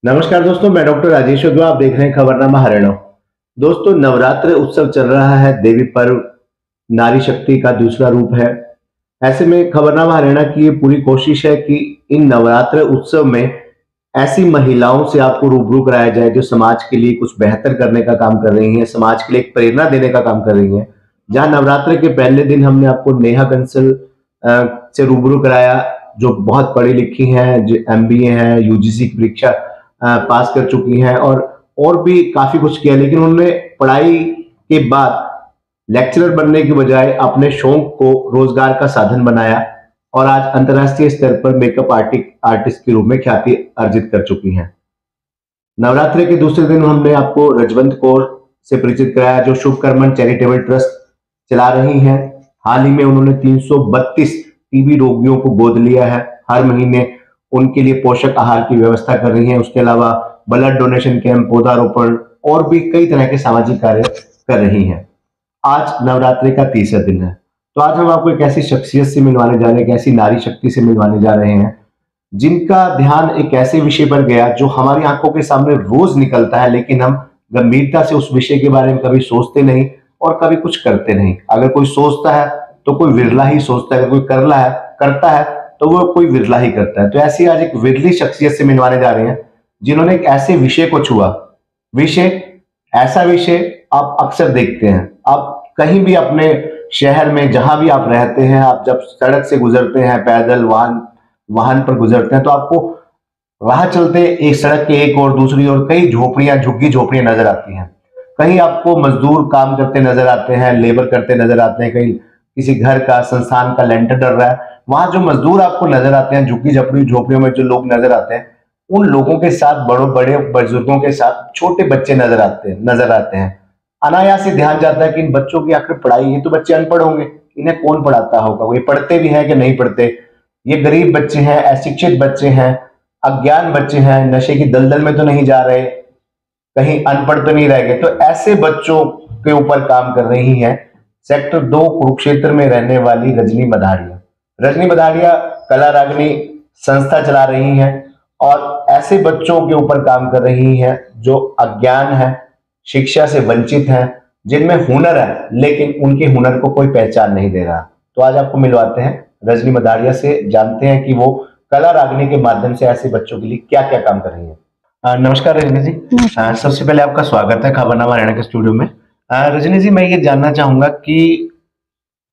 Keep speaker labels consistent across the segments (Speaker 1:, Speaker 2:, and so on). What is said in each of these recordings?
Speaker 1: नमस्कार दोस्तों, मैं डॉक्टर राजेश उद्वा। आप देख रहे हैं खबरनामा हरियाणा। दोस्तों, नवरात्र उत्सव चल रहा है। देवी पर्व नारी शक्ति का दूसरा रूप है। ऐसे में खबरनामा हरियाणा की ये पूरी कोशिश है कि इन नवरात्र उत्सव में ऐसी महिलाओं से आपको रूबरू कराया जाए जो समाज के लिए कुछ बेहतर करने का काम कर रही हैं, समाज के लिए एक प्रेरणा देने का काम कर रही हैं। जहां नवरात्र के पहले दिन हमने आपको नेहा कंसल से रूबरू कराया, जो बहुत पढ़ी लिखी हैं, जो MBA हैं, UGC की परीक्षा पास कर चुकी हैं और भी काफी कुछ किया, लेकिन उन्होंने पढ़ाई के बाद लेक्चरर बनने के बजाय अपने शौक को रोजगार का साधन बनाया और आज अंतर्राष्ट्रीय स्तर पर मेकअप आर्टिस्ट के रूप में ख्याति अर्जित कर चुकी हैं। नवरात्रि के दूसरे दिन हमने आपको रजवंत कौर से परिचित कराया, जो शुभकर्मन चैरिटेबल ट्रस्ट चला रही हैं। हाल ही में उन्होंने 332 टीबी रोगियों को गोद लिया है। हर महीने उनके लिए पोषक आहार की व्यवस्था कर रही हैं। उसके अलावा ब्लड डोनेशन कैंप, पौधारोपण और भी कई तरह के सामाजिक कार्य कर रही हैं। आज नवरात्रि का तीसरा दिन है, तो आज हम आपको एक ऐसी शख्सियत से मिलवाने जा रहे हैं, एक ऐसी नारी शक्ति से मिलवाने जा रहे हैं जिनका ध्यान एक ऐसे विषय पर गया जो हमारी आंखों के सामने रोज निकलता है, लेकिन हम गंभीरता से उस विषय के बारे में कभी सोचते नहीं और कभी कुछ करते नहीं। अगर कोई सोचता है तो कोई विरला ही सोचता है, अगर कोई करता है तो वो कोई विरला ही करता है। तो ऐसी आज एक विरली शख्सियत से मिलवाने जा रहे हैं जिन्होंने एक ऐसे विषय को छुआ। ऐसा विषय आप अक्सर देखते हैं। आप कहीं भी अपने शहर में जहां भी आप रहते हैं, आप जब सड़क से गुजरते हैं, पैदल वाहन पर गुजरते हैं, तो आपको राह चलते एक सड़क के एक और दूसरी ओर कई झोपड़ियां, झुग्गी झोपड़ियां नजर आती हैं। कहीं आपको मजदूर काम करते नजर आते हैं, लेबर करते नजर आते हैं। कहीं किसी घर का, संस्थान का लेंटर डल रहा है। वहां जो मजदूर आपको नजर आते हैं, झुग्गी झोपड़ियों में जो लोग नजर आते हैं, उन लोगों के साथ बड़े बुजुर्गों के साथ छोटे बच्चे नजर आते हैं। अनायास ही ध्यान जाता है कि इन बच्चों की आखिर पढ़ाई, ये तो बच्चे अनपढ़ होंगे, इन्हें कौन पढ़ाता होगा, ये पढ़ते भी हैं कि नहीं पढ़ते, ये गरीब बच्चे हैं, अशिक्षित बच्चे हैं, अज्ञान बच्चे हैं, नशे की दलदल में तो नहीं जा रहे, कहीं अनपढ़ तो नहीं रह गए। तो ऐसे बच्चों के ऊपर काम कर रही है सेक्टर 2 कुरुक्षेत्र में रहने वाली रजनी मदाड़िया कला रागनी संस्था चला रही हैं और ऐसे बच्चों के ऊपर काम कर रही हैं जो अज्ञान है, शिक्षा से वंचित हैं, जिनमें हुनर है लेकिन उनके हुनर को कोई पहचान नहीं दे रहा। तो आज आपको मिलवाते हैं रजनी मदाड़िया से, जानते हैं कि वो कला रागनी के माध्यम से ऐसे बच्चों के लिए क्या क्या काम कर रही है। नमस्कार रजनी जी। सबसे पहले आपका स्वागत है खबरनामा हरियाणा के स्टूडियो में। रजनी जी, मैं ये जानना चाहूंगा कि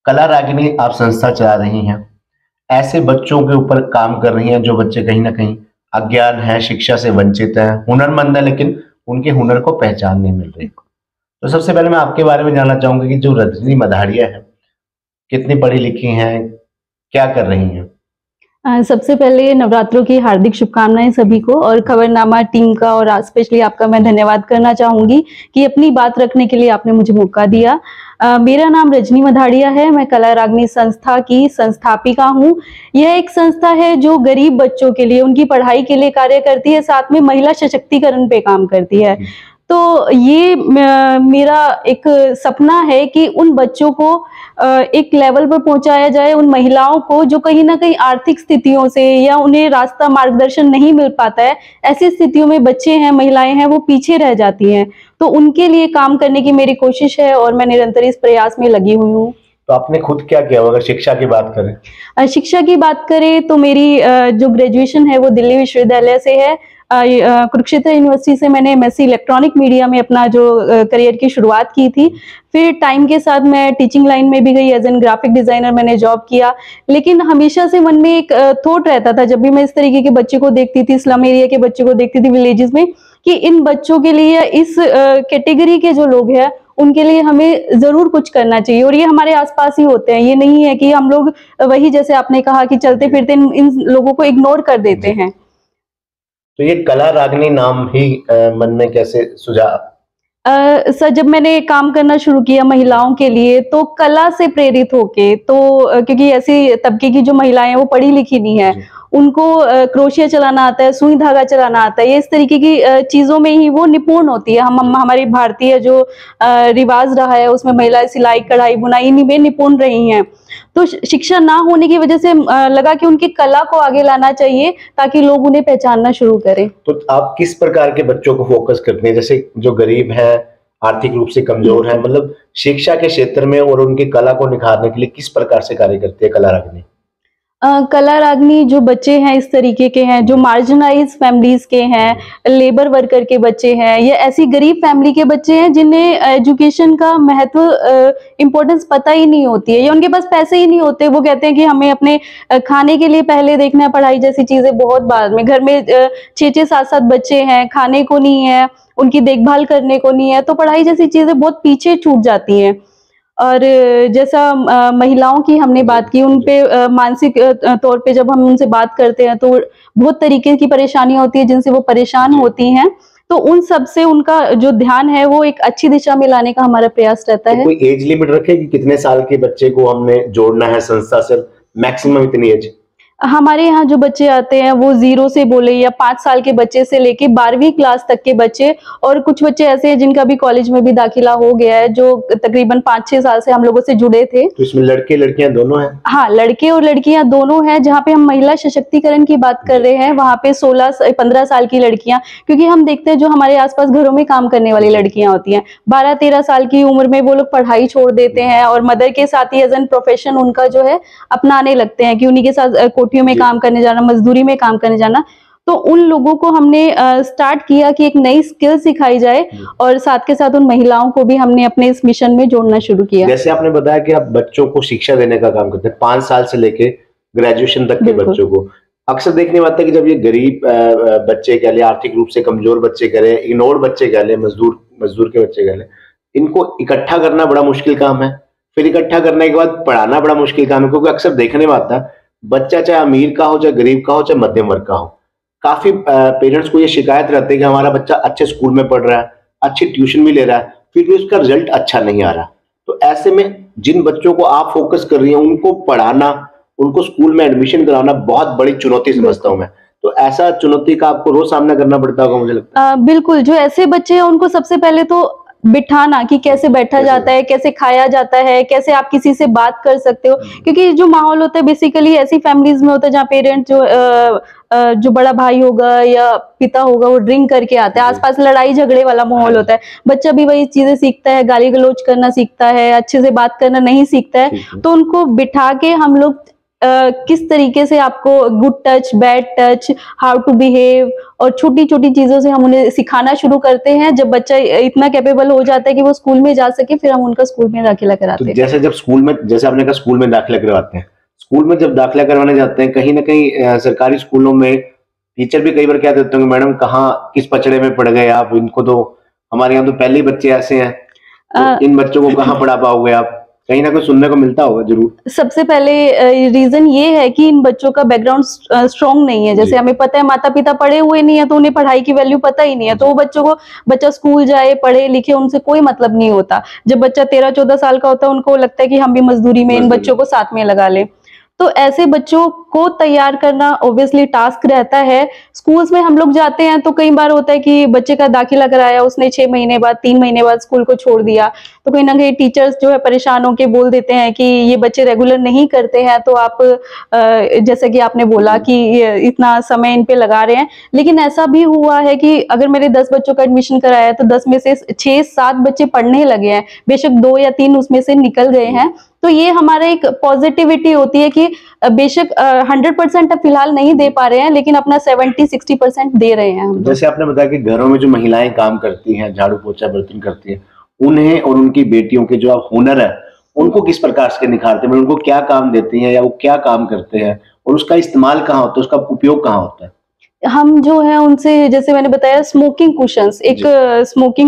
Speaker 1: कला रागिनी आप संस्था चला रही हैं, ऐसे बच्चों के ऊपर काम कर रही हैं जो बच्चे कहीं ना कहीं अज्ञान है, शिक्षा से वंचित है, हुनरमंद है, लेकिन उनके हुनर को पहचान नहीं मिल रही। तो सबसे पहले मैं आपके बारे में जानना चाहूंगा कि जो रजनी मदाड़िया है, कितनी पढ़ी लिखी हैं, क्या कर रही हैं?
Speaker 2: सबसे पहले नवरात्रों की हार्दिक शुभकामनाएं सभी को, और खबरनामा टीम का और स्पेशली आपका मैं धन्यवाद करना चाहूंगी कि अपनी बात रखने के लिए आपने मुझे मौका दिया। मेरा नाम रजनी मदाड़िया है। मैं कला रागनी संस्था की संस्थापिका हूं। यह एक संस्था है जो गरीब बच्चों के लिए, उनकी पढ़ाई के लिए कार्य करती है, साथ में महिला सशक्तिकरण पे काम करती है। तो ये मेरा एक सपना है कि उन बच्चों को एक लेवल पर पहुंचाया जाए, उन महिलाओं को जो कहीं ना कहीं आर्थिक स्थितियों से या उन्हें रास्ता मार्गदर्शन नहीं मिल पाता है, ऐसी स्थितियों में बच्चे हैं, महिलाएं हैं, वो पीछे रह जाती हैं। तो उनके लिए काम करने की मेरी कोशिश है और मैं निरंतर इस प्रयास में लगी हुई हूँ।
Speaker 1: तो आपने खुद क्या किया? अगर शिक्षा की बात करें,
Speaker 2: शिक्षा की बात करें तो मेरी जो ग्रेजुएशन है वो दिल्ली विश्वविद्यालय से है। कुरुक्षेत्र यूनिवर्सिटी से मैंने MSc इलेक्ट्रॉनिक मीडिया में अपना जो करियर की शुरुआत की थी। फिर टाइम के साथ मैं टीचिंग लाइन में भी गई, एज एन ग्राफिक डिजाइनर मैंने जॉब किया। लेकिन हमेशा से मन में एक थॉट रहता था, जब भी मैं इस तरीके के बच्चे को देखती थी, स्लम एरिया के बच्चे को देखती थी विलेजेस में, कि इन बच्चों के लिए, इस कैटेगरी के जो लोग हैं उनके लिए हमें जरूर कुछ करना चाहिए। और ये हमारे आसपास ही होते हैं, ये नहीं है कि हम लोग वही, जैसे आपने कहा कि चलते फिरते इन लोगों को इग्नोर कर देते हैं।
Speaker 1: तो ये कला रागनी नाम ही मन में कैसे सुझा?
Speaker 2: सर, जब मैंने काम करना शुरू किया महिलाओं के लिए तो कला से प्रेरित होके, तो क्योंकि ऐसी तबके की जो महिलाएं हैं वो पढ़ी लिखी नहीं है, उनको क्रोशिया चलाना आता है, सुई धागा चलाना आता है, ये इस तरीके की चीजों में ही वो निपुण होती है। हम हमारी भारतीय जो रिवाज रहा है उसमें महिलाएं सिलाई कढ़ाई बुनाई इन्हीं में निपुण रही हैं। तो शिक्षा ना होने की वजह से लगा कि उनकी कला को आगे लाना चाहिए ताकि लोग उन्हें पहचानना शुरू करें।
Speaker 1: तो आप किस प्रकार के बच्चों को फोकस करते हैं, जैसे जो गरीब है, आर्थिक रूप से कमजोर है, मतलब शिक्षा के क्षेत्र में और उनकी कला को निखारने के लिए किस प्रकार से कार्य करती है कला रागनी?
Speaker 2: कला रागनी जो बच्चे हैं इस तरीके के हैं जो मार्जिनाइज फैमिलीज के हैं, लेबर वर्कर के बच्चे हैं, या ऐसी गरीब फैमिली के बच्चे हैं जिन्हें एजुकेशन का महत्व इम्पोर्टेंस पता ही नहीं होती है, या उनके पास पैसे ही नहीं होते। वो कहते हैं कि हमें अपने खाने के लिए पहले देखना है, पढ़ाई जैसी चीजें बहुत बाद में। घर में 6-6 7-7 बच्चे हैं, खाने को नहीं है, उनकी देखभाल करने को नहीं है, तो पढ़ाई जैसी चीजें बहुत पीछे छूट जाती हैं। और जैसा महिलाओं की हमने बात की, उन पे मानसिक तौर पे जब हम उनसे बात करते हैं तो बहुत तरीके की परेशानियां होती है जिनसे वो परेशान होती हैं। तो उन सब से उनका जो ध्यान है वो एक अच्छी दिशा में लाने का हमारा प्रयास रहता है।
Speaker 1: कोई एज लिमिट रखे कि कितने साल के बच्चे को हमने जोड़ना है संस्था से, मैक्सिमम इतनी एज?
Speaker 2: हमारे यहाँ जो बच्चे आते हैं वो 0 से बोले या 5 साल के बच्चे से लेके 12वीं क्लास तक के बच्चे, और कुछ बच्चे ऐसे हैं जिनका भी कॉलेज में भी दाखिला हो गया है, जो तकरीबन 5-6 साल से हम लोगों से जुड़े थे।
Speaker 1: तो इसमें लड़के लड़कियां दोनों हैं?
Speaker 2: हाँ, लड़के और लड़कियां दोनों हैं। जहाँ पे हम महिला सशक्तिकरण की बात कर रहे हैं वहाँ पे 16-15 साल की लड़कियां, क्योंकि हम देखते हैं जो हमारे आसपास घरों में काम करने वाली लड़कियां होती हैं 12-13 साल की उम्र में वो लोग पढ़ाई छोड़ देते हैं और मदर के साथ ही एज एन प्रोफेशन उनका जो है अपनाने लगते हैं कि उन्हीं के साथ कोठियों में काम करने जाना, मजदूरी में काम करने जाना। तो उन लोगों को हमने स्टार्ट किया कि एक नई स्किल सिखाई जाए, और साथ के साथ उन महिलाओं को भी हमने अपने इस मिशन में जोड़ना शुरू किया।
Speaker 1: जैसे आपने बताया कि आप बच्चों को शिक्षा देने का काम करते हैं 5 साल से लेके ग्रेजुएशन तक के बच्चों को। अक्सर देखने में आता है कि जब ये गरीब बच्चे कह ले, आर्थिक रूप से कमजोर बच्चे कह ले, इग्नोर बच्चे कह ले, मजदूर के बच्चे कह ले, इनको इकट्ठा करना बड़ा मुश्किल काम है। फिर इकट्ठा करने के बाद पढ़ाना बड़ा मुश्किल काम है, क्योंकि अक्सर देखने में आता है बच्चा चाहे अमीर का हो, चाहे गरीब का हो, चाहे मध्यम वर्ग का हो, काफी पेरेंट्स को ये शिकायत रहती है कि हमारा बच्चा अच्छे स्कूल में पढ़ रहा है, अच्छी ट्यूशन भी ले रहा है, फिर भी उसका रिजल्ट अच्छा नहीं आ रहा। तो ऐसे में जिन बच्चों को आप फोकस कर रही हैं उनको पढ़ाना, उनको स्कूल में एडमिशन कराना बहुत बड़ी चुनौती समझता हूं मैं। तो ऐसा चुनौती का आपको रोज सामना करना पड़ता होगा मुझे लगता है।
Speaker 2: बिल्कुल, जो ऐसे बच्चे हैं उनको सबसे पहले तो बिठाना कि कैसे बैठा जाता है, कैसे खाया जाता है, कैसे आप किसी से बात कर सकते हो, क्योंकि जो माहौल होता है बेसिकली ऐसी फैमिलीज में होता है जहाँ पेरेंट्स जो बड़ा भाई होगा या पिता होगा वो ड्रिंक करके आता है, आसपास लड़ाई झगड़े वाला माहौल होता है। बच्चा भी वही चीजें सीखता है, गाली गलौज करना सीखता है, अच्छे से बात करना नहीं सीखता है। तो उनको बिठा के हम लोग किस तरीके से आपको good touch, bad touch, how to behave, और छोटी छोटी चीजों से हम उन्हें सिखाना शुरू करते हैं। जब बच्चा इतना कैपेबल हो जाता है कि वो स्कूल में जा सके, फिर हम उनका स्कूल में दाखिला कराते हैं।
Speaker 1: जैसे जब स्कूल में, जैसे आपने कहा स्कूल में दाखिला करवाते हैं, स्कूल में जब दाखिला करवाने जाते हैं, कहीं ना कहीं सरकारी स्कूलों में टीचर भी कई बार क्या देते होंगे, मैडम कहाँ किस पचड़े में पड़ गए आप, इनको तो हमारे यहाँ तो पहले ही बच्चे ऐसे हैं, तो इन बच्चों को कहाँ पढ़ा पाओगे आप? कहीं ना कहीं सुनने को मिलता होगा जरूर।
Speaker 2: सबसे पहले रीजन ये है कि इन बच्चों का बैकग्राउंड स्ट्रॉन्ग नहीं है। जैसे हमें पता है माता पिता पढ़े हुए नहीं है तो उन्हें पढ़ाई की वैल्यू पता ही नहीं है, तो वो बच्चा स्कूल जाए, पढ़े लिखे, उनसे कोई मतलब नहीं होता। जब बच्चा 13-14 साल का होता है उनको लगता है कि हम भी मजदूरी में इन बच्चों को साथ में लगा लें। तो ऐसे बच्चों को तैयार करना ऑब्वियसली टास्क रहता है। स्कूल्स में हम लोग जाते हैं तो कई बार होता है कि बच्चे का दाखिला कराया, उसने 6 महीने बाद, 3 महीने बाद स्कूल को छोड़ दिया, तो कहीं ना कहीं टीचर्स जो है परेशान होकर बोल देते हैं कि ये बच्चे रेगुलर नहीं करते हैं, तो आप जैसे कि आपने बोला कि इतना समय इन पे लगा रहे हैं। लेकिन ऐसा भी हुआ है कि अगर मेरे 10 बच्चों का एडमिशन कराया है तो 10 में से 6-7 बच्चे पढ़ने लगे हैं, बेशक 2 या 3 उसमें से निकल गए हैं। तो ये हमारा एक पॉजिटिविटी होती है कि बेशक 100% फिलहाल नहीं दे पा रहे हैं, लेकिन अपना 70-60% दे रहे हैं हम।
Speaker 1: जैसे आपने बताया कि घरों में जो महिलाएं काम करती हैं, झाड़ू पोछा बर्तन करती हैं, उन्हें और उनकी बेटियों के जो हुनर है उनको किस प्रकार से निखारते हैं, उनको क्या काम देती हैं या वो क्या काम करते हैं, और उसका इस्तेमाल कहाँ होता है, उसका उपयोग कहाँ होता है?
Speaker 2: हम जो है उनसे, जैसे मैंने बताया, स्मोकिंग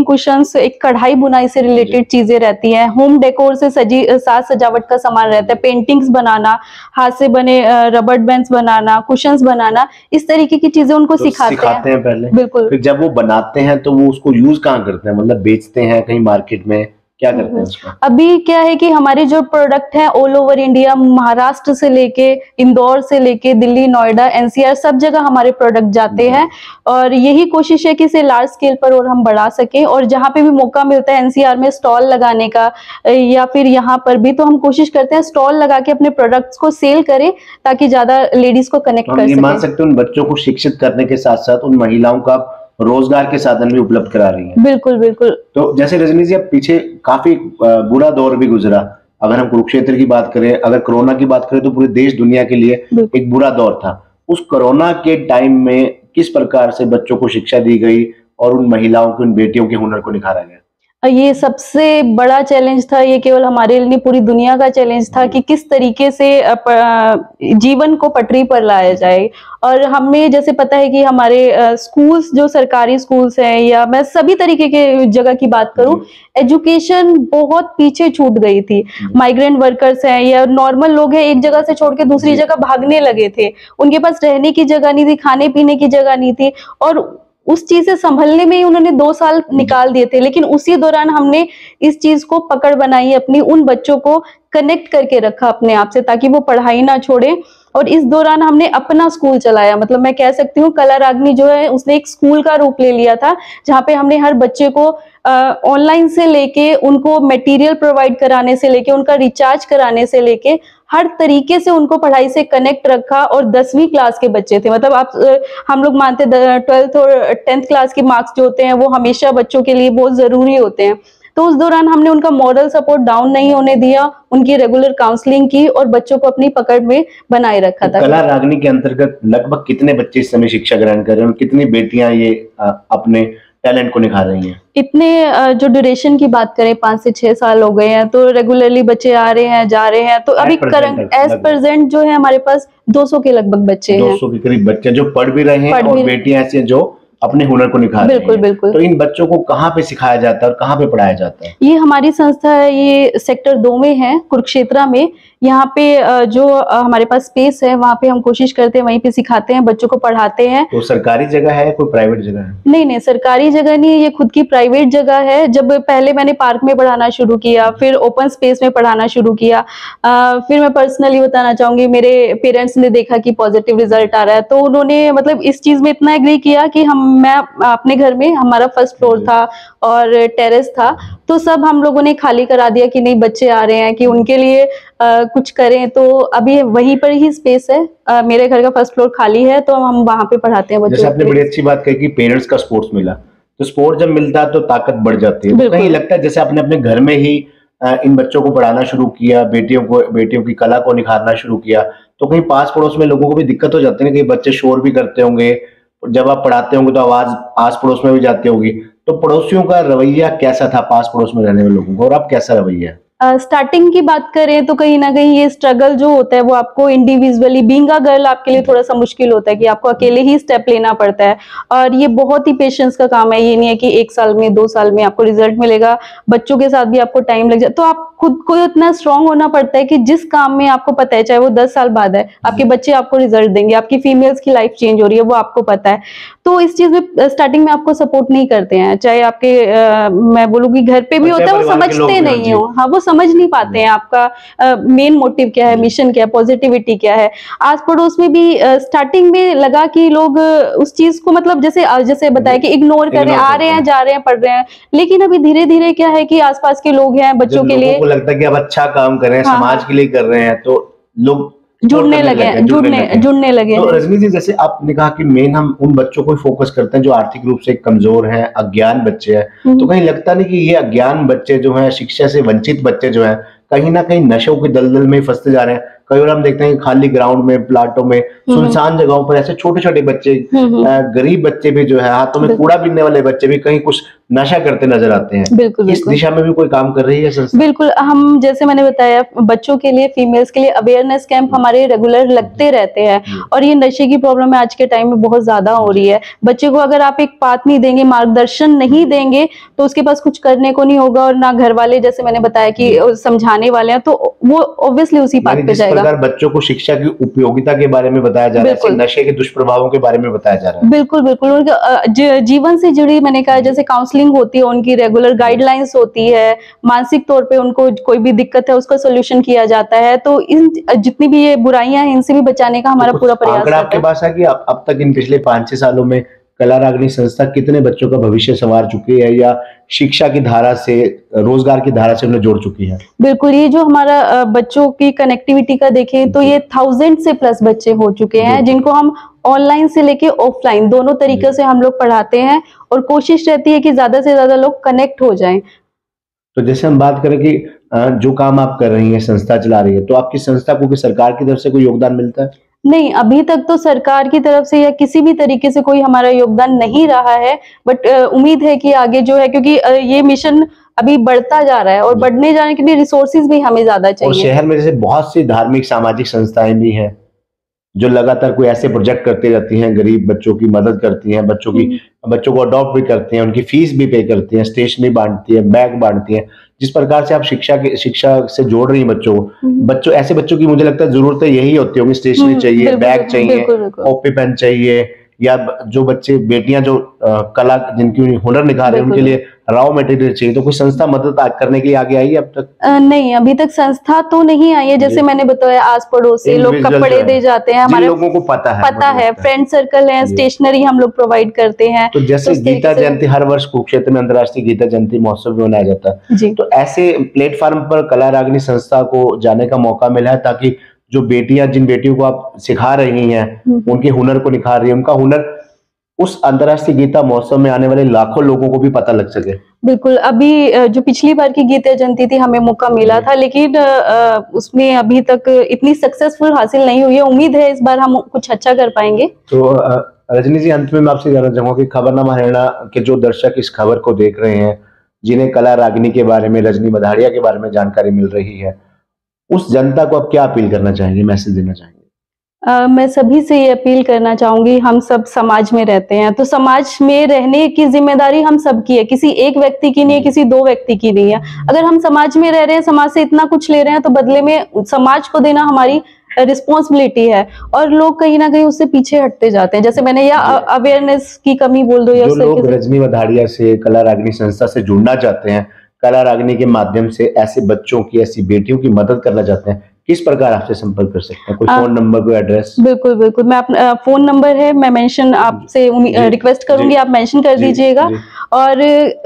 Speaker 2: कुशंस, एक कढ़ाई बुनाई से रिलेटेड चीजें रहती हैं, होम डेकोर से साज सजावट का सामान रहता है, पेंटिंग्स बनाना, हाथ से बने रबड़ बैंड्स बनाना, कुशंस बनाना, इस तरीके की चीजें उनको सिखाते हैं
Speaker 1: पहले।
Speaker 2: बिल्कुल।
Speaker 1: फिर जब वो बनाते हैं तो वो उसको यूज कहाँ करते हैं, मतलब बेचते हैं कहीं मार्केट में क्या करते हैं उसका?
Speaker 2: अभी क्या है कि हमारे जो प्रोडक्ट हैं ऑल ओवर इंडिया, महाराष्ट्र से लेके इंदौर से लेके दिल्ली, नोएडा, एनसीआर सब जगह हमारे प्रोडक्ट जाते हैं और यही कोशिश है कि इसे लार्ज स्केल पर और हम बढ़ा सकें। और जहाँ पे भी मौका मिलता है एनसीआर में स्टॉल लगाने का या फिर यहाँ पर भी, तो हम कोशिश करते हैं स्टॉल लगा के अपने प्रोडक्ट्स को सेल करें ताकि ज्यादा लेडीज को कनेक्ट कर
Speaker 1: सकें। मान
Speaker 2: सकें।
Speaker 1: सकते हैं उन बच्चों को शिक्षित करने के साथ साथ उन महिलाओं का रोजगार के साधन भी उपलब्ध करा रही हैं।
Speaker 2: बिल्कुल बिल्कुल।
Speaker 1: तो जैसे रजनी जी, अब पीछे काफी बुरा दौर भी गुजरा। अगर हम कुरुक्षेत्र की बात करें, अगर कोरोना की बात करें, तो पूरे देश दुनिया के लिए एक बुरा दौर था। उस कोरोना के टाइम में किस प्रकार से बच्चों को शिक्षा दी गई और उन महिलाओं की, उन बेटियों के हुनर को निखारा गया?
Speaker 2: ये सबसे बड़ा चैलेंज था। ये केवल हमारे लिए नहीं, पूरी दुनिया का चैलेंज था कि किस तरीके से जीवन को पटरी पर लाया जाए। और हमें जैसे पता है कि हमारे स्कूल्स, जो सरकारी स्कूल्स हैं या मैं सभी तरीके के जगह की बात करूं, एजुकेशन बहुत पीछे छूट गई थी। माइग्रेंट वर्कर्स हैं या नॉर्मल लोग हैं, एक जगह से छोड़ के दूसरी जगह भागने लगे थे। उनके पास रहने की जगह नहीं थी, खाने पीने की जगह नहीं थी और उस चीज से संभलने में ही उन्होंने 2 साल निकाल दिए थे। लेकिन उसी दौरान हमने इस चीज को पकड़ बनाई अपनी, उन बच्चों को कनेक्ट करके रखा अपने आप से ताकि वो पढ़ाई ना छोड़े। और इस दौरान हमने अपना स्कूल चलाया, मतलब मैं कह सकती हूँ कला रागनी जो है उसने एक स्कूल का रूप ले लिया था, जहाँ पे हमने हर बच्चे को ऑनलाइन से लेके, उनको मटेरियल प्रोवाइड कराने से लेके, उनका रिचार्ज कराने से लेके हर तरीके से उनको पढ़ाई से कनेक्ट रखा। और 10वीं क्लास के बच्चे थे, मतलब आप हम लोग मानते 12th और 10th क्लास के मार्क्स जो होते हैं वो हमेशा बच्चों के लिए बहुत जरूरी होते हैं। तो उस दौरान हमने उनका मॉरल सपोर्ट डाउन नहीं होने दिया, उनकी रेगुलर काउंसलिंग की और बच्चों को अपनी पकड़ में बनाए रखा था।
Speaker 1: कला रागनी के अंतर्गत लगभग कितने बच्चे इस समय शिक्षा ग्रहण कर रहे हैं और कितनी बेटियां ये अपने टैलेंट को निखार रही हैं?
Speaker 2: इतने जो ड्यूरेशन की बात करें 5 से 6 साल हो गए हैं, तो रेगुलरली बच्चे आ रहे हैं, जा रहे हैं। तो अभी करंट एज प्रेजेंट जो है हमारे पास 200 के लगभग बच्चे हैं।
Speaker 1: 200 के करीब बच्चे जो पढ़ भी रहे हैं और बेटियां ऐसी हैं जो अपने हुनर को निखार रही हैं।
Speaker 2: बिल्कुल बिल्कुल।
Speaker 1: तो इन बच्चों को कहाँ पे सिखाया जाता है और कहाँ पे पढ़ाया जाता है?
Speaker 2: ये हमारी संस्था है, ये सेक्टर 2 में है, कुरुक्षेत्र में। यहाँ पे जो हमारे पास स्पेस है वहाँ पे हम कोशिश करते हैं, वहीं पे सिखाते हैं, बच्चों को पढ़ाते हैं।
Speaker 1: तो सरकारी जगह है, कोई प्राइवेट जगह है?
Speaker 2: नहीं नहीं, सरकारी जगह नहीं है, ये खुद की प्राइवेट जगह है। जब पहले मैंने पार्क में पढ़ाना शुरू किया, फिर ओपन स्पेस में पढ़ाना शुरू किया, फिर मैं पर्सनली बताना चाहूंगी, मेरे पेरेंट्स ने देखा कि पॉजिटिव रिजल्ट आ रहा है, तो उन्होंने मतलब इस चीज में इतना एग्री किया कि मैं अपने घर में, हमारा फर्स्ट फ्लोर था और टेरेस था, तो सब हम लोगों ने खाली करा दिया कि नहीं, बच्चे आ रहे हैं कि उनके लिए कुछ करें। तो अभी वहीं पर ही स्पेस है, मेरे घर का फर्स्ट फ्लोर खाली है, तो हम वहां पे पढ़ाते हैं बच्चों को।
Speaker 1: जैसे आपने बड़ी अच्छी बात कही कि पेरेंट्स का सपोर्ट मिला, तो सपोर्ट जब मिलता है तो ताकत बढ़ जाती है। तो कहीं लगता है जैसे आपने अपने घर में ही इन बच्चों को पढ़ाना शुरू किया, बेटियों की कला को निखारना शुरू किया, तो कहीं पास पड़ोस में लोगों को भी दिक्कत हो जाती है ना, कहीं बच्चे शोर भी करते होंगे, जब आप पढ़ाते होंगे तो आवाज आस पड़ोस में भी जाती होगी। तो पड़ोसियों का रवैया कैसा था पास पड़ोस में रहने वाले लोगों को, और अब कैसा रवैया है?
Speaker 2: स्टार्टिंग की बात करें तो कहीं ना कहीं ये स्ट्रगल जो होता है वो आपको इंडिविजुअली, बीइंग अ गर्ल, आपके लिए थोड़ा सा मुश्किल होता है कि आपको अकेले ही स्टेप लेना पड़ता है। और ये बहुत ही पेशेंस का काम है, ये नहीं है कि 1 साल में 2 साल में आपको रिजल्ट मिलेगा। बच्चों के साथ भी आपको टाइम लग जाए, तो आप खुद को इतना स्ट्रांग होना पड़ता है कि जिस काम में आपको पता है, चाहे वो 10 साल बाद है, आपके बच्चे आपको रिजल्ट देंगे, आपकी फीमेल्स की लाइफ चेंज हो रही है, वो आपको पता है। तो इस चीज में स्टार्टिंग में आपको सपोर्ट नहीं करते हैं, चाहे आपके मैं बोलूंगी घर पे भी होता है, वो समझते नहीं हो, हाँ वो समझ नहीं पाते हैं आपका मेन मोटिव क्या है, मिशन क्या है, पॉजिटिविटी क्या है। आस पड़ोस में भी स्टार्टिंग में लगा कि लोग उस चीज को, मतलब जैसे बताया कि इग्नोर कर रहे हैं, आ रहे हैं, जा रहे हैं, पढ़ रहे हैं। लेकिन अभी धीरे धीरे क्या है कि आसपास के लोग हैं, बच्चों के लिए
Speaker 1: लगता है कि अब अच्छा काम कर रहे हैं, समाज के लिए कर रहे हैं, तो लोग
Speaker 2: जुड़ने लगे।
Speaker 1: तो रजनी जी, जैसे आपने कहा कि मेन हम उन बच्चों को फोकस करते हैं जो आर्थिक रूप से कमजोर हैं, अज्ञान बच्चे हैं, तो कहीं लगता नहीं कि ये अज्ञान बच्चे जो हैं, शिक्षा से वंचित बच्चे जो हैं, कहीं ना कहीं नशों के दलदल में फंसते जा रहे हैं? कई बार हम देखते हैं खाली ग्राउंड में, प्लाटों में, सुनसान जगहों पर ऐसे छोटे छोटे बच्चे, गरीब बच्चे भी जो है, हाथों में कूड़ा बीनने वाले बच्चे भी कहीं कुछ नशा करते नजर आते हैं।
Speaker 2: बिल्कुल,
Speaker 1: इस दिशा में भी कोई काम कर रही है संस्था?
Speaker 2: बिल्कुल, हम जैसे मैंने बताया, बच्चों के लिए, फीमेल्स के लिए अवेयरनेस कैंप हमारे रेगुलर लगते रहते हैं। और ये नशे की प्रॉब्लम आज के टाइम में बहुत ज्यादा हो रही है। बच्चे को अगर आप एक पाथ नहीं देंगे, मार्गदर्शन नहीं देंगे, तो उसके पास कुछ करने को नहीं होगा, और ना घर वाले, जैसे मैंने बताया कि समझाने वाले हैं, तो वो ऑब्वियसली उसी पाथ पे जाएगा।
Speaker 1: बच्चों को शिक्षा की उपयोगिता के बारे में बताया जा रहा है, नशे के दुष्प्रभावों के बारे में बताया जा रहा है।
Speaker 2: बिल्कुल बिल्कुल, जीवन से जुड़ी, मैंने कहा जैसे काउंसलिंग काउंसलिंग होती है, उनकी रेगुलर गाइडलाइंस होती है, मानसिक तौर पे उनको कोई भी दिक्कत है उसका सोल्यूशन किया जाता है। तो इन जितनी भी ये बुराइयां हैं इनसे भी बचाने का हमारा पूरा प्रयास
Speaker 1: आंकड़ा
Speaker 2: रहता
Speaker 1: आपके
Speaker 2: है।
Speaker 1: पास है कि अब तक इन पिछले 5-6 सालों में कला रागनी संस्था कितने बच्चों का भविष्य संवार चुकी है या शिक्षा की धारा से, रोजगार की धारा से उन्हें जोड़ चुकी है?
Speaker 2: बिल्कुल, ये जो हमारा बच्चों की कनेक्टिविटी का देखें तो ये 1000 से प्लस बच्चे हो चुके हैं, जिनको हम ऑनलाइन से लेके ऑफलाइन दोनों तरीके से हम लोग पढ़ाते हैं, और कोशिश रहती है कि ज्यादा से ज्यादा लोग कनेक्ट हो जाएं।
Speaker 1: तो जैसे हम बात करें कि जो काम आप कर रही हैं, संस्था चला रही है, तो आपकी संस्था को सरकार की तरफ से कोई योगदान मिलता है?
Speaker 2: नहीं, अभी तक तो सरकार की तरफ से या किसी भी तरीके से कोई हमारा योगदान नहीं रहा है, बट उम्मीद है कि आगे जो है, क्योंकि ये मिशन अभी बढ़ता जा रहा है और बढ़ने जाने के लिए रिसोर्सेज भी हमें ज्यादा
Speaker 1: और
Speaker 2: चाहिए।
Speaker 1: शहर में जैसे बहुत सी धार्मिक सामाजिक संस्थाएं भी हैं जो लगातार कोई ऐसे प्रोजेक्ट करती रहती हैं, गरीब बच्चों की मदद करती हैं, बच्चों को अडॉप्ट भी करती हैं, उनकी फीस भी पे करती हैं, स्टेशनरी बांटती हैं, बैग बांटती हैं। जिस प्रकार से आप शिक्षा से जोड़ रही हैं बच्चों को, ऐसे बच्चों की मुझे लगता है जरूरतें यही होती होंगी, स्टेशनरी चाहिए,
Speaker 2: बिल्कुल,
Speaker 1: बैग
Speaker 2: बिल्कुल,
Speaker 1: चाहिए,
Speaker 2: बिल्कुल, बिल्कुल।
Speaker 1: कॉपी पेन चाहिए, या जो बच्चे बेटियां जो कला जिनकी हुनर निखार रहे हैं उनके लिए रॉ मटेरियल चाहिए, तो कोई संस्था मदद करने के लिए आगे आई है अब तक?
Speaker 2: नहीं, अभी तक संस्था तो नहीं आई है। जैसे मैंने बताया, आस पड़ोस से लोग
Speaker 1: Individual
Speaker 2: कपड़े
Speaker 1: जो है,
Speaker 2: दे जाते हैं,
Speaker 1: जिन
Speaker 2: हमारे
Speaker 1: लोगों को पता है
Speaker 2: है, फ्रेंड सर्कल है, स्टेशनरी हम लोग प्रोवाइड करते हैं।
Speaker 1: तो जैसे
Speaker 2: उस तरीके
Speaker 1: गीता
Speaker 2: से
Speaker 1: जयंती हर वर्ष कुरुक्षेत्र में अंतर्राष्ट्रीय गीता जयंती महोत्सव भी मनाया जाता है,
Speaker 2: जी।
Speaker 1: तो ऐसे प्लेटफॉर्म पर कला रागनी संस्था को जाने का मौका मिला है, ताकि जो बेटियां, जिन बेटियों को आप सिखा रही हैं, उनके हुनर को निखार रही है, उनका हुनर उस अंतर्राष्ट्रीय गीता महोत्सव में आने वाले लाखों लोगों को भी पता लग सके।
Speaker 2: बिल्कुल, अभी जो पिछली बार की गीता जयंती थी हमें मौका मिला था, लेकिन उसमें अभी तक इतनी सक्सेसफुल हासिल नहीं हुई है। उम्मीद है इस बार हम कुछ अच्छा कर पाएंगे।
Speaker 1: तो रजनी जी, अंत में मैं आपसे जानना चाहूंगा कि खबरनामा हरियाणा के जो दर्शक इस खबर को देख रहे हैं, जिन्हें कला रागनी के बारे में, रजनी मधाड़िया के बारे में जानकारी मिल रही है, उस जनता को आप क्या अपील करना चाहेंगे, मैसेज देना चाहेंगे?
Speaker 2: मैं सभी से ये अपील करना चाहूंगी, हम सब समाज में रहते हैं, तो समाज में रहने की जिम्मेदारी हम सबकी है, किसी एक व्यक्ति की नहीं है, किसी दो व्यक्ति की नहीं है। अगर हम समाज में रह रहे हैं, समाज से इतना कुछ ले रहे हैं, तो बदले में समाज को देना हमारी रिस्पॉन्सिबिलिटी है, और लोग कहीं ना कहीं उससे पीछे हटते जाते हैं। जैसे मैंने या अवेयरनेस की कमी बोल दो, या
Speaker 1: जो लोग रजनी मधाड़िया से, कला रागनी संस्था से जुड़ना चाहते हैं, कला रागनी के माध्यम से ऐसे बच्चों की, ऐसी बेटियों की मदद करना चाहते हैं, किस प्रकार आपसे संपर्क कर सकते हैं? कोई फोन नंबर, कोई एड्रेस?
Speaker 2: बिल्कुल बिल्कुल, मैं अपना फोन नंबर है, मैं मेंशन आपसे रिक्वेस्ट करूंगी, आप मेंशन कर दीजिएगा। और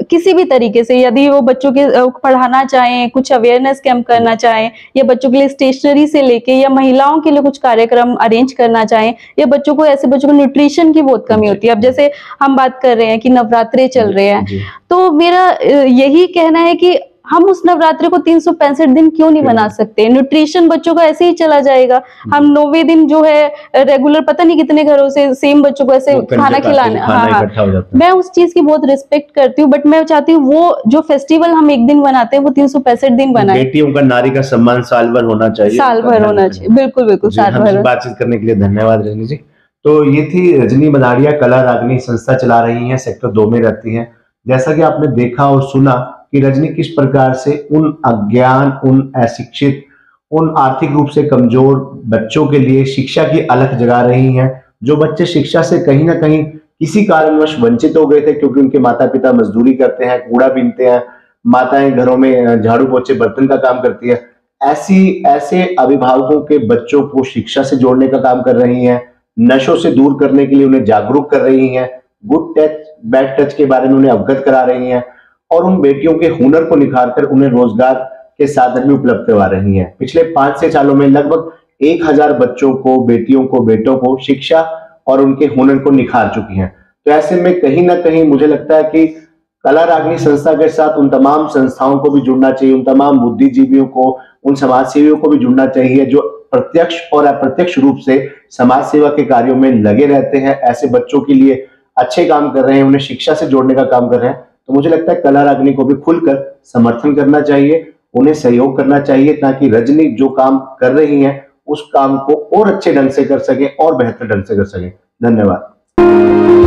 Speaker 2: किसी भी तरीके से यदि वो बच्चों के पढ़ाना चाहें, कुछ अवेयरनेस कैंप करना चाहें, या बच्चों के लिए स्टेशनरी से लेके या महिलाओं के लिए कुछ कार्यक्रम अरेंज करना चाहें, या बच्चों को न्यूट्रिशन की बहुत कमी होती है। अब जैसे हम बात कर रहे हैं कि नवरात्रे चल रहे हैं, तो मेरा यही कहना है कि हम उस नवरात्रि को 365 दिन क्यों नहीं बना सकते? न्यूट्रिशन बच्चों का ऐसे ही चला जाएगा। हम 9वें दिन जो है रेगुलर पता नहीं कितने घरों से सेम बच्चों को ऐसे खाना खिलाना, हाँ, मैं उस चीज की बहुत रिस्पेक्ट करती हूँ, बट मैं चाहती हूँ वो जो फेस्टिवल हम एक दिन बनाते हैं वो 365 दिन बनाए।
Speaker 1: बेटियों का, नारी का सम्मान साल भर होना चाहिए,
Speaker 2: साल भर होना चाहिए। बिल्कुल बिल्कुल, साल भर।
Speaker 1: बातचीत करने के लिए धन्यवाद रजनी जी। तो ये थी रजनी मधाड़िया, कला रागनी संस्था चला रही है, सेक्टर 2 में रहती है। जैसा कि आपने देखा और सुना कि रजनी किस प्रकार से उन अज्ञान, उन अशिक्षित, उन आर्थिक रूप से कमजोर बच्चों के लिए शिक्षा की अलख जगा रही हैं, जो बच्चे शिक्षा से कहीं ना कहीं किसी कारणवश वंचित हो गए थे, क्योंकि उनके माता पिता मजदूरी करते हैं, कूड़ा बीनते हैं, माताएं घरों में झाड़ू पोछे बर्तन का काम करती है। ऐसे अभिभावकों के बच्चों को शिक्षा से जोड़ने का काम कर रही हैं, नशों से दूर करने के लिए उन्हें जागरूक कर रही हैं, गुड टच बैड टच के बारे में उन्हें अवगत करा रही हैं, और उन बेटियों के हुनर को निखार कर उन्हें रोजगार के साधन भी उपलब्ध करवा रही हैं। पिछले 5-6 सालों में लगभग 1000 बच्चों को, बेटियों को, बेटों को शिक्षा और उनके हुनर को निखार चुकी हैं। तो ऐसे में कहीं ना कहीं मुझे लगता है कि कला रागनी संस्था के साथ उन तमाम संस्थाओं को भी जुड़ना चाहिए, उन तमाम बुद्धिजीवियों को, उन समाज सेवियों को भी जुड़ना चाहिए जो प्रत्यक्ष और अप्रत्यक्ष रूप से समाज सेवा के कार्यों में लगे रहते हैं, ऐसे बच्चों के लिए अच्छे काम कर रहे हैं, उन्हें शिक्षा से जोड़ने का काम कर रहे हैं। तो मुझे लगता है कला रागनी को भी खुलकर समर्थन करना चाहिए, उन्हें सहयोग करना चाहिए, ताकि रजनी जो काम कर रही हैं उस काम को और अच्छे ढंग से कर सके और बेहतर ढंग से कर सके। धन्यवाद।